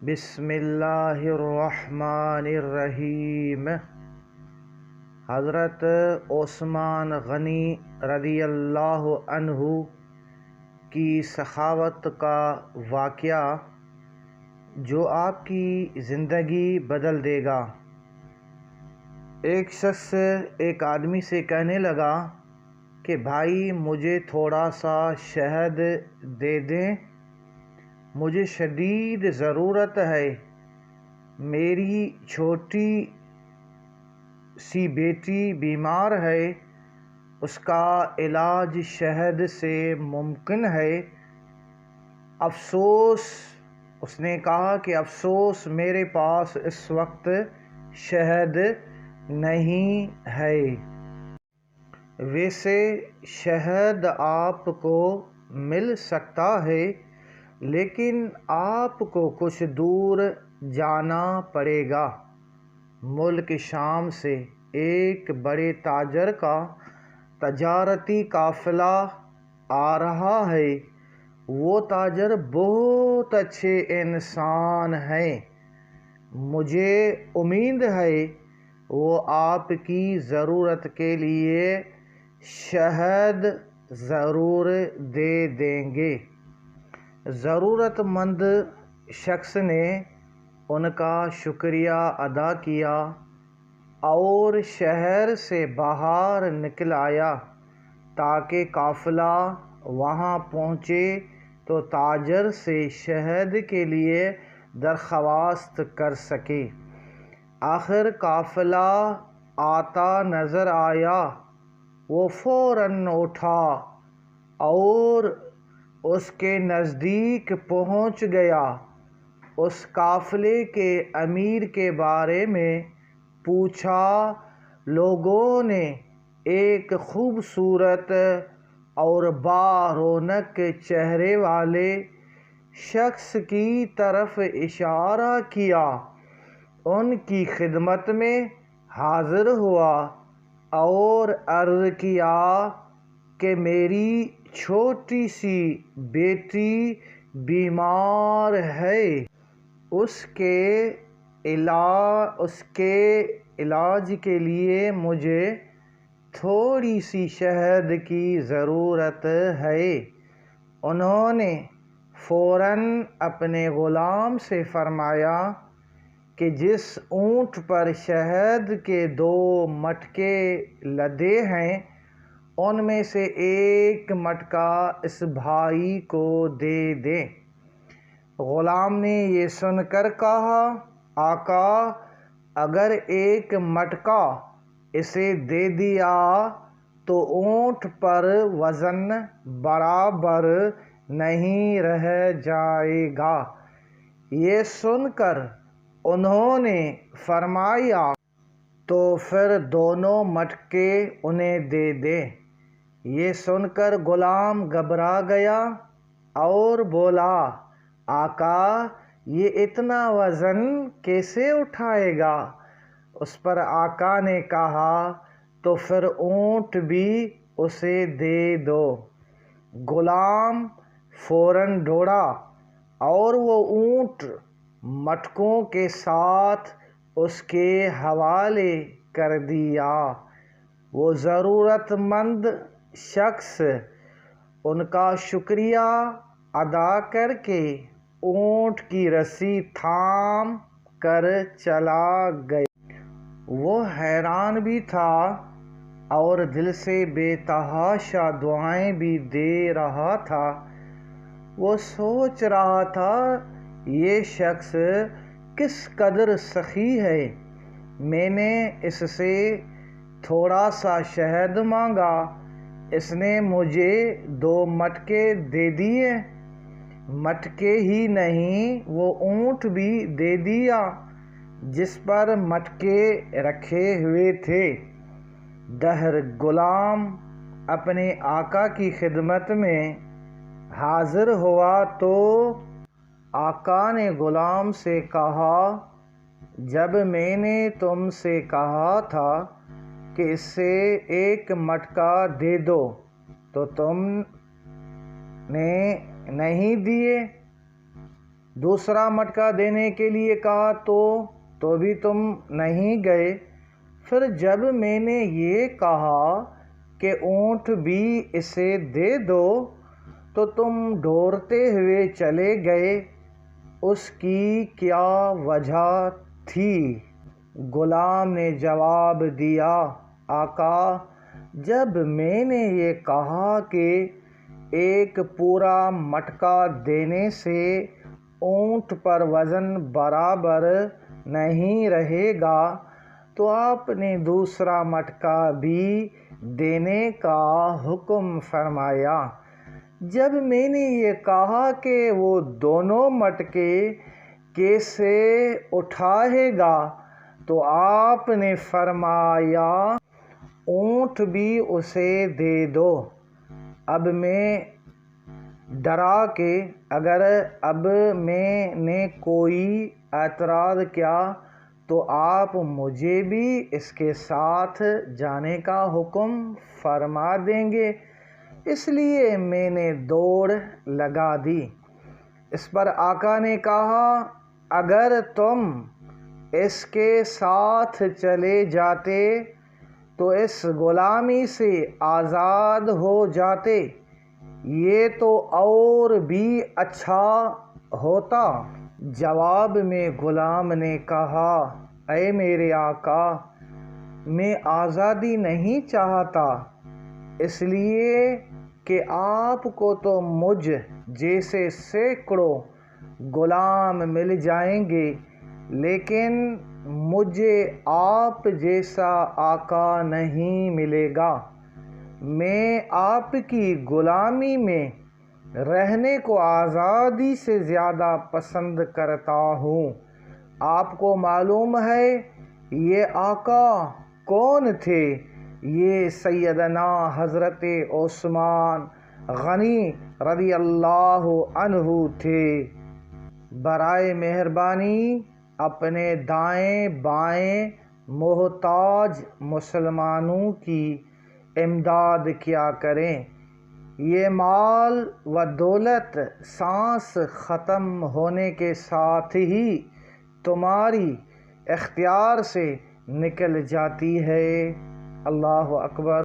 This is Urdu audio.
بسم اللہ الرحمن الرحیم۔ حضرت عثمان غنی رضی اللہ عنہ کی سخاوت کا واقعہ جو آپ کی زندگی بدل دے گا۔ ایک شخص ایک آدمی سے کہنے لگا کہ بھائی مجھے تھوڑا سا شہد دے دیں، مجھے شدید ضرورت ہے۔ میری چھوٹی سی بیٹی بیمار ہے، اس کا علاج شہد سے ممکن ہے۔ اس نے کہا کہ افسوس میرے پاس اس وقت شہد نہیں ہے۔ ویسے شہد آپ کو مل سکتا ہے، لیکن آپ کو کچھ دور جانا پڑے گا۔ ملک شام سے ایک بڑے تاجر کا تجارتی قافلہ آ رہا ہے۔ وہ تاجر بہت اچھے انسان ہیں، مجھے امید ہے وہ آپ کی ضرورت کے لیے شہد ضرور دے دیں گے۔ ضرورت مند شخص نے ان کا شکریہ ادا کیا اور شہر سے باہر نکل آیا تاکہ قافلہ وہاں پہنچے تو تاجر سے شہد کے لیے درخواست کر سکے۔ آخر قافلہ آتا نظر آیا، وہ فوراً اٹھا اور اس کے نزدیک پہنچ گیا۔ اس قافلے کے امیر کے بارے میں پوچھا۔ لوگوں نے ایک خوبصورت اور با رونق چہرے والے شخص کی طرف اشارہ کیا، ان کی خدمت میں حاضر ہوا اور عرض کیا کہ میری چھوٹی سی بیٹی بیمار ہے، اس کے علاج کے لیے مجھے تھوڑی سی شہد کی ضرورت ہے۔ انہوں نے فوراً اپنے غلام سے فرمایا کہ جس اونٹ پر شہد کے 2 مٹکے لدے ہیں، ان میں سے ایک مٹکا اس بھائی کو دے دیں۔ غلام نے یہ سن کر کہا، آقا اگر ایک مٹکا اسے دے دیا تو اونٹ پر وزن برابر نہیں رہ جائے گا۔ یہ سن کر انہوں نے فرمایا تو پھر دونوں مٹکے انہیں دے دیں۔ یہ سن کر غلام گھبرا گیا اور بولا، آقا یہ اتنا وزن کیسے اٹھائے گا؟ اس پر آقا نے کہا تو پھر اونٹ بھی اسے دے دو۔ غلام فوراً دوڑا اور وہ اونٹ مٹکوں کے ساتھ اس کے حوالے کر دیا۔ وہ ضرورت مند شخص ان کا شکریہ ادا کر کے اونٹ کی رسی تھام کر چلا گیا۔ وہ حیران بھی تھا اور دل سے بے تحاشا دعائیں بھی دے رہا تھا۔ وہ سوچ رہا تھا یہ شخص کس قدر سخی ہے، میں نے اس سے تھوڑا سا شہد مانگا، اس نے مجھے 2 مٹکے دے دیے، مٹکے ہی نہیں وہ اونٹ بھی دے دیا جس پر مٹکے رکھے ہوئے تھے۔ دہر غلام اپنے آقا کی خدمت میں حاضر ہوا تو آقا نے غلام سے کہا، جب میں نے تم سے کہا تھا کہ اس سے ایک مٹکا دے دو تو تم نے نہیں دیے، دوسرا مٹکا دینے کے لیے کہا تو بھی تم نہیں گئے۔ پھر جب میں نے یہ کہا کہ اونٹ بھی اسے دے دو تو تم ڈورتے ہوئے چلے گئے، اس کی کیا وجہ تھی؟ غلام نے جواب دیا، آقا، جب میں نے یہ کہا کہ ایک پورا مٹکا دینے سے اونٹ پر وزن برابر نہیں رہے گا تو آپ نے دوسرا مٹکا بھی دینے کا حکم فرمایا۔ جب میں نے یہ کہا کہ وہ دونوں مٹکے کیسے اٹھائے گا تو آپ نے فرمایا اونٹ بھی اسے دے دو۔ اب میں ڈرا کہ اگر اب میں نے کوئی اعتراض کیا تو آپ مجھے بھی اس کے ساتھ جانے کا حکم فرما دیں گے، اس لیے میں نے دوڑ لگا دی۔ اس پر آقا نے کہا، اگر تم اس کے ساتھ چلے جاتے تو اس غلامی سے آزاد ہو جاتے، یہ تو اور بھی اچھا ہوتا۔ جواب میں غلام نے کہا، اے میرے آقا، میں آزادی نہیں چاہتا، اس لیے کہ آپ کو تو مجھ جیسے سینکڑوں غلام مل جائیں گے، لیکن مجھے آپ جیسا آقا نہیں ملے گا۔ میں آپ کی غلامی میں رہنے کو آزادی سے زیادہ پسند کرتا ہوں۔ آپ کو معلوم ہے یہ آقا کون تھے؟ یہ سیدنا حضرت عثمان غنی رضی اللہ عنہ تھے۔ برائے مہربانی اپنے دائیں بائیں محتاج مسلمانوں کی امداد کیا کریں۔ یہ مال و دولت سانس ختم ہونے کے ساتھ ہی تمہاری اختیار سے نکل جاتی ہے۔ اللہ اکبر۔